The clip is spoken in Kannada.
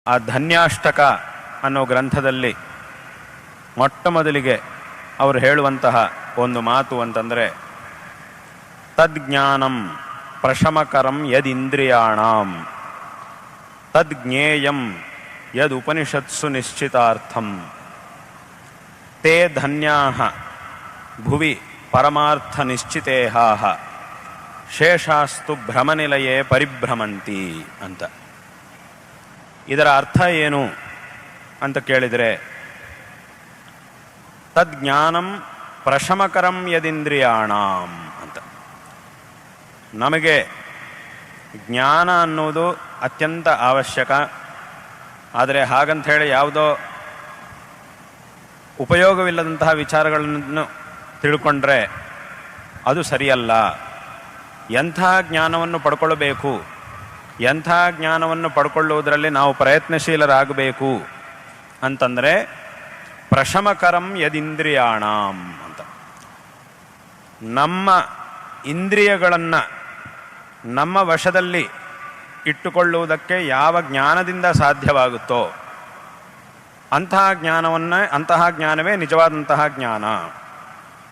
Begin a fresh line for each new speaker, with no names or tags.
ಆ ಧನ್ಯಾಷ್ಟಕ ಅನ್ನೋ ಗ್ರಂಥದಲ್ಲಿ ಮೊಟ್ಟ ಮೊದಲಿಗೆ ಅವರು ಹೇಳುವಂತಹ ಒಂದು ಮಾತು ಅಂತಂದರೆ, ತದ್ಜ್ಞಾನಂ ಪ್ರಶಮಕರಂ ಯದಿಂದ್ರಿಯಾಣಾಂ ತದ್ಜ್ಞೇಯಂ ಯದುಪನಿಷತ್ಸು ನಿಶ್ಚಿತಾರ್ಥಂ ತೇ ಧನ್ಯಾಃ ಭುವಿ ಪರಮಾರ್ಥ ನಿಶ್ಚಿತೇಹಾಃ ಶೇಷಾಸ್ತು ಭ್ರಮನಿಲಯೇ ಪರಿಭ್ರಮಂತಿ ಅಂತ. ಇದರ ಅರ್ಥ ಏನು ಅಂತ ಕೇಳಿದರೆ, ತದ್ಜ್ಞಾನಂ ಪ್ರಶಮಕರಂ ಯದಿಂದ್ರಿಯಾಣಾಂ ಅಂತ. ನಮಗೆ ಜ್ಞಾನ ಅನ್ನೋದು ಅತ್ಯಂತ ಅವಶ್ಯಕ. ಆದರೆ ಹಾಗಂಥೇಳಿ ಯಾವುದೋ ಉಪಯೋಗವಿಲ್ಲದಂತಹ ವಿಚಾರಗಳನ್ನು ತಿಳ್ಕೊಂಡ್ರೆ ಅದು ಸರಿಯಲ್ಲ. ಎಂಥ ಜ್ಞಾನವನ್ನು ಪಡ್ಕೊಳ್ಬೇಕು, ಎಂಥ ಜ್ಞಾನವನ್ನು ಪಡ್ಕೊಳ್ಳುವುದರಲ್ಲಿ ನಾವು ಪ್ರಯತ್ನಶೀಲರಾಗಬೇಕು ಅಂತಂದರೆ ಪ್ರಶಮಕರಂ ಯದಿಂದ್ರಿಯಾಣಾಂ ಅಂತ. ನಮ್ಮ ಇಂದ್ರಿಯಗಳನ್ನು ನಮ್ಮ ವಶದಲ್ಲಿ ಇಟ್ಟುಕೊಳ್ಳುವುದಕ್ಕೆ ಯಾವ ಜ್ಞಾನದಿಂದ ಸಾಧ್ಯವಾಗುತ್ತೋ ಅಂತಹ ಜ್ಞಾನವೇ ನಿಜವಾದಂತಹ ಜ್ಞಾನ.